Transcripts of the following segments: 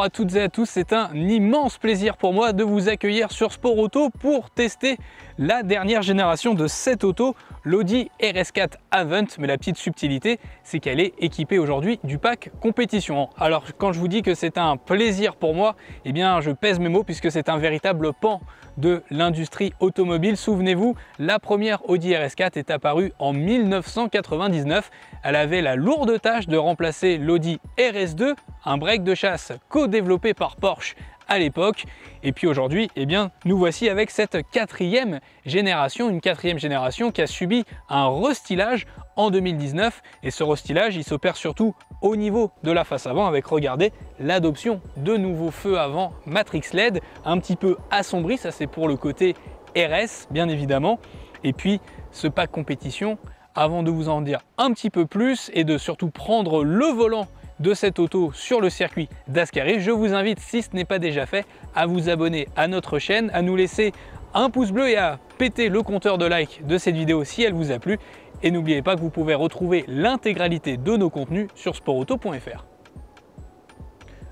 à toutes et à tous, c'est un immense plaisir pour moi de vous accueillir sur Sport Auto pour tester la dernière génération de cette auto, l'Audi RS4 Avant. Mais la petite subtilité, c'est qu'elle est équipée aujourd'hui du pack compétition. Alors quand je vous dis que c'est un plaisir pour moi, eh bien je pèse mes mots puisque c'est un véritable pan de l'industrie automobile. Souvenez-vous, la première Audi RS4 est apparue en 1999. Elle avait la lourde tâche de remplacer l'Audi RS2, un break de chasse co-développé par Porsche à l'époque. Et puis aujourd'hui, eh bien, nous voici avec cette quatrième génération, une quatrième génération qui a subi un restylage en 2019. Et ce restylage, il s'opère surtout au niveau de la face avant avec, regardez, l'adoption de nouveaux feux avant Matrix LED, un petit peu assombri, ça c'est pour le côté RS bien évidemment. Et puis ce pack compétition, avant de vous en dire un petit peu plus et de surtout prendre le volant de cette auto sur le circuit d'Ascari, je vous invite, si ce n'est pas déjà fait, à vous abonner à notre chaîne, à nous laisser un pouce bleu et à péter le compteur de like de cette vidéo si elle vous a plu. Et n'oubliez pas que vous pouvez retrouver l'intégralité de nos contenus sur sportauto.fr.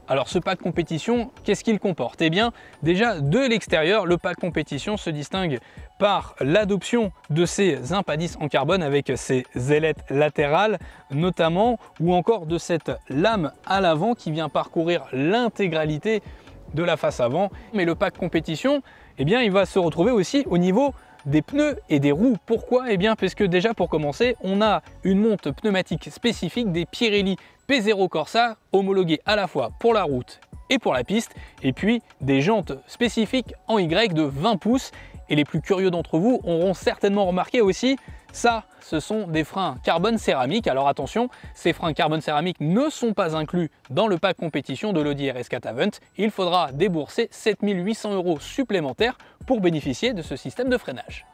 Alors ce pack compétition, qu'est-ce qu'il comporte? Eh bien déjà de l'extérieur, le pack compétition se distingue par l'adoption de ces impadis en carbone avec ces ailettes latérales notamment, ou encore de cette lame à l'avant qui vient parcourir l'intégralité de la face avant. Mais le pack compétition, eh bien il va se retrouver aussi au niveau des pneus et des roues. Pourquoi? Eh bien parce que déjà pour commencer, on a une monte pneumatique spécifique des Pirelli P0 Corsa, homologuées à la fois pour la route et pour la piste, et puis des jantes spécifiques en Y de 20 pouces. Et les plus curieux d'entre vous auront certainement remarqué aussi ça, ce sont des freins carbone céramique. Alors attention, ces freins carbone céramique ne sont pas inclus dans le pack compétition de l'Audi RS4 Avant. Il faudra débourser 7 800 € supplémentaires pour bénéficier de ce système de freinage.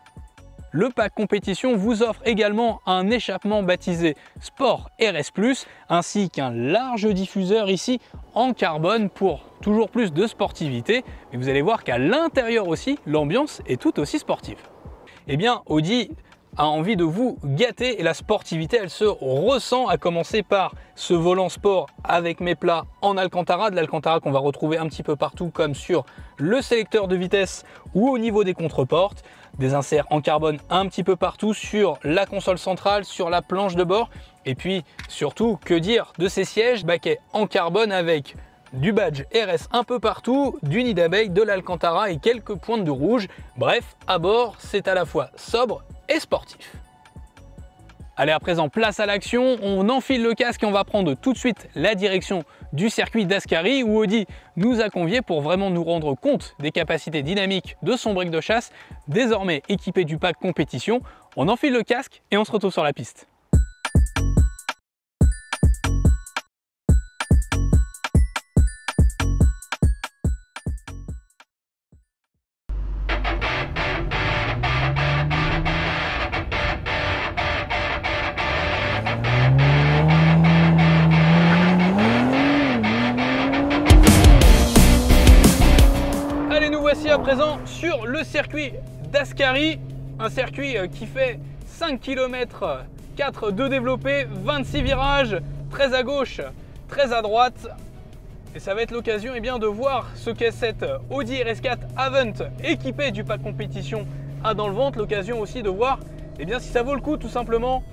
Le pack compétition vous offre également un échappement baptisé Sport RS+, ainsi qu'un large diffuseur ici en carbone pour toujours plus de sportivité. Mais vous allez voir qu'à l'intérieur aussi, l'ambiance est tout aussi sportive. Eh bien, Audi a envie de vous gâter et la sportivité, elle se ressent, à commencer par ce volant sport avec mes plats en Alcantara, de l'Alcantara qu'on va retrouver un petit peu partout comme sur le sélecteur de vitesse ou au niveau des contreportes, des inserts en carbone un petit peu partout sur la console centrale, sur la planche de bord, et puis surtout, que dire de ces sièges baquets en carbone avec du badge RS un peu partout, du nid d'abeille, de l'Alcantara et quelques pointes de rouge. Bref, à bord, c'est à la fois sobre et sportif. Allez, à présent, place à l'action, on enfile le casque et on va prendre tout de suite la direction du circuit d'Ascari où Audi nous a conviés pour vraiment nous rendre compte des capacités dynamiques de son break de chasse, désormais équipé du pack compétition. On enfile le casque et on se retrouve sur la piste. Voici à présent sur le circuit d'Ascari, un circuit qui fait 5 km 4 de développé, 26 virages, 13 à gauche, 13 à droite. Et ça va être l'occasion de voir ce qu'est cette Audi RS4 Avant équipée du pack compétition à dans le ventre. L'occasion aussi de voir si ça vaut le coup tout simplement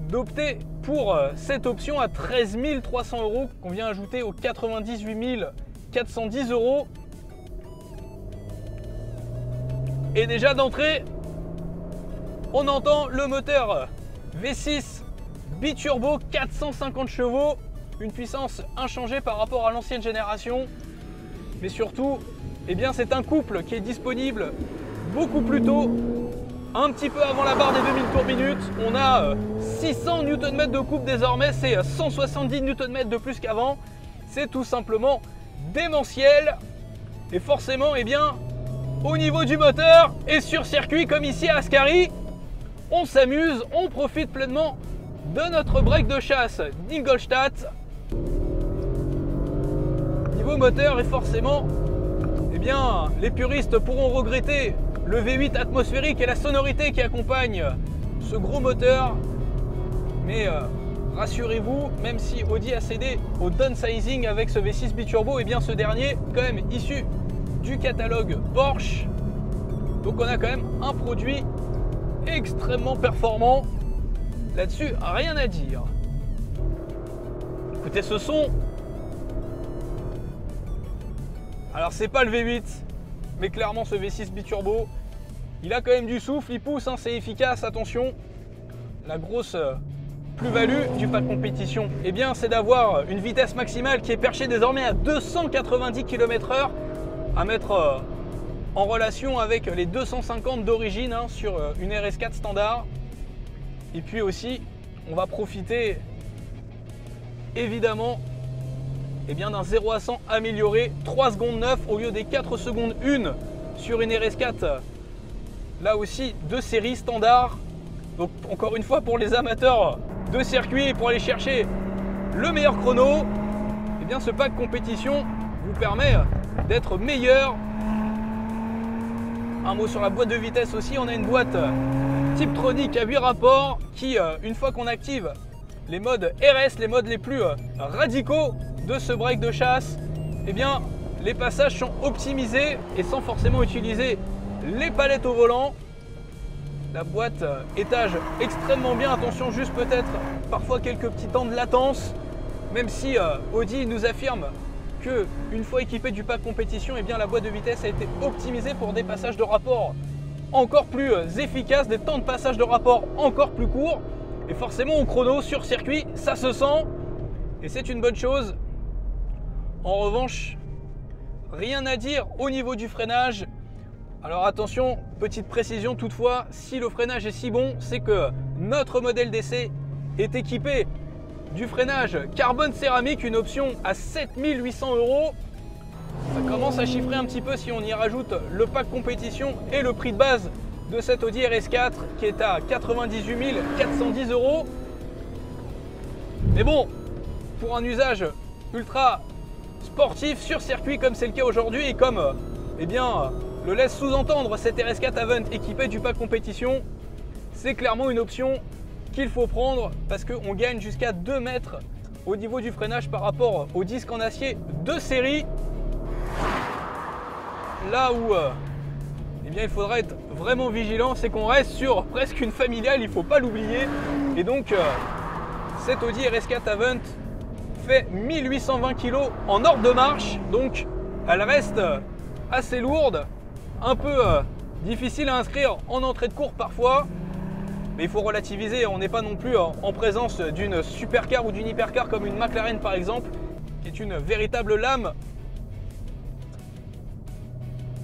d'opter pour cette option à 13 300 € qu'on vient ajouter aux 98 410 €. Et déjà d'entrée, on entend le moteur V6 biturbo 450 chevaux, une puissance inchangée par rapport à l'ancienne génération. Mais surtout, c'est un couple qui est disponible beaucoup plus tôt, un petit peu avant la barre des 2000 tours minute. On a 600 Nm de couple désormais, c'est 170 Nm de plus qu'avant. C'est tout simplement démentiel. Et forcément, au niveau du moteur et sur circuit comme ici à Ascari, on s'amuse, on profite pleinement de notre break de chasse d'Ingolstadt. Niveau moteur, et forcément, les puristes pourront regretter le V8 atmosphérique et la sonorité qui accompagne ce gros moteur. Mais rassurez-vous, même si Audi a cédé au downsizing avec ce V6 biturbo, et bien ce dernier, quand même issu du catalogue Porsche. Donc on a quand même un produit extrêmement performant. Là-dessus, rien à dire. Écoutez ce son. Alors c'est pas le V8, mais clairement ce V6 biturbo, il a quand même du souffle, il pousse, hein, c'est efficace, attention. La grosse plus-value du pack compétition, eh bien, c'est d'avoir une vitesse maximale qui est perchée désormais à 290 km/h, à mettre en relation avec les 250 d'origine, hein, sur une RS4 standard. Et puis aussi, on va profiter évidemment, eh bien, d'un 0 à 100 amélioré, 3 secondes 9 au lieu des 4 secondes 1 sur une RS4, là aussi de série standard. Donc encore une fois, pour les amateurs de circuit et pour aller chercher le meilleur chrono, eh bien, ce pack compétition vous permet d'être meilleur. Un mot sur la boîte de vitesse aussi, on a une boîte Tiptronic à 8 rapports qui, une fois qu'on active les modes RS, les modes les plus radicaux de ce break de chasse, eh bien, les passages sont optimisés et sans forcément utiliser les palettes au volant. La boîte étage extrêmement bien, attention juste peut-être parfois quelques petits temps de latence, même si Audi nous affirme que une fois équipée du pack compétition, eh bien, la boîte de vitesse a été optimisée pour des passages de rapport encore plus efficaces, des temps de passage de rapport encore plus courts, et forcément au chrono sur circuit ça se sent et c'est une bonne chose. En revanche, rien à dire au niveau du freinage. Alors attention, petite précision toutefois, si le freinage est si bon, c'est que notre modèle d'essai est équipé du freinage carbone céramique, une option à 7 800 €. Ça commence à chiffrer un petit peu si on y rajoute le pack compétition et le prix de base de cette Audi RS4 qui est à 98 410 €. Mais bon, pour un usage ultra sportif sur circuit comme c'est le cas aujourd'hui et comme eh bien, le laisse sous-entendre cette RS4 Avant équipée du pack compétition, c'est clairement une option qu'il faut prendre parce qu'on gagne jusqu'à 2 mètres au niveau du freinage par rapport au disque en acier de série. Là où eh bien, il faudra être vraiment vigilant, c'est qu'on reste sur presque une familiale, il ne faut pas l'oublier. Et donc cette Audi RS4 Avant fait 1820 kg en ordre de marche, donc elle reste assez lourde, un peu difficile à inscrire en entrée de cours parfois, mais il faut relativiser, on n'est pas non plus en présence d'une supercar ou d'une hypercar comme une McLaren par exemple, qui est une véritable lame.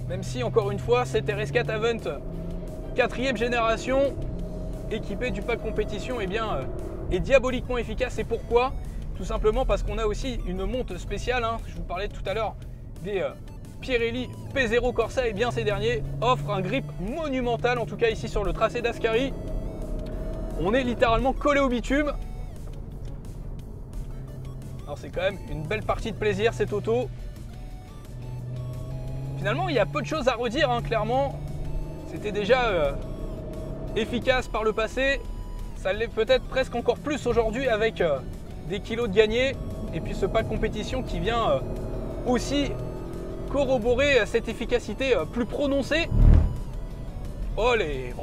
Même si encore une fois cette RS4 Avant 4e génération équipée du pack compétition eh bien, est diaboliquement efficace. Et pourquoi? Tout simplement parce qu'on a aussi une monte spéciale, hein. Je vous parlais tout à l'heure des Pirelli P0 Corsa, et bien ces derniers offrent un grip monumental, en tout cas ici sur le tracé d'Ascari. On est littéralement collé au bitume. Alors c'est quand même une belle partie de plaisir cette auto. Finalement il y a peu de choses à redire, hein, clairement. C'était déjà efficace par le passé. Ça l'est peut-être presque encore plus aujourd'hui avec des kilos de gagnés. Et puis ce pack compétition qui vient aussi corroborer cette efficacité plus prononcée. Oh,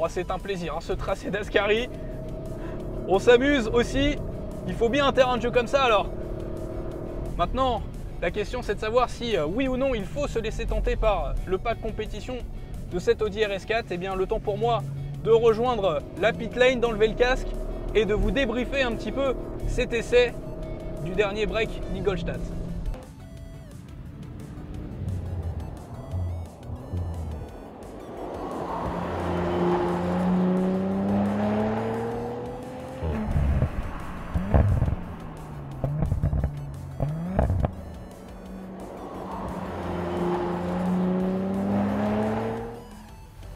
c'est un plaisir, hein, ce tracé d'Ascari. On s'amuse aussi. Il faut bien un terrain de jeu comme ça. Alors maintenant, la question c'est de savoir si oui ou non il faut se laisser tenter par le pack compétition de cette Audi RS4. Eh bien, le temps pour moi de rejoindre la pit lane, d'enlever le casque et de vous débriefer un petit peu cet essai du dernier break d'Ingolstadt.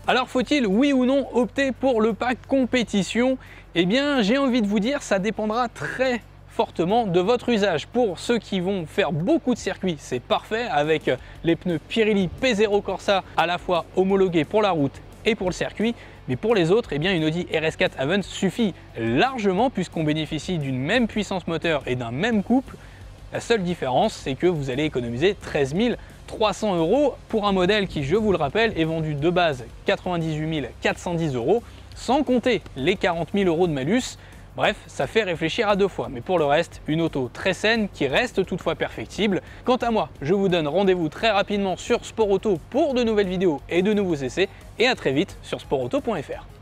Alors faut-il oui ou non opter pour le pack compétition? Eh bien j'ai envie de vous dire, ça dépendra très fortement de votre usage. Pour ceux qui vont faire beaucoup de circuits, c'est parfait avec les pneus Pirelli P0 Corsa à la fois homologués pour la route et pour le circuit. Mais pour les autres, eh bien, une Audi RS4 Avant suffit largement puisqu'on bénéficie d'une même puissance moteur et d'un même couple. La seule différence, c'est que vous allez économiser 13 300 € pour un modèle qui, je vous le rappelle, est vendu de base 98 410 €, sans compter les 40 000 € de malus. Bref, ça fait réfléchir à deux fois, mais pour le reste, une auto très saine qui reste toutefois perfectible. Quant à moi, je vous donne rendez-vous très rapidement sur Sport Auto pour de nouvelles vidéos et de nouveaux essais, et à très vite sur sportauto.fr.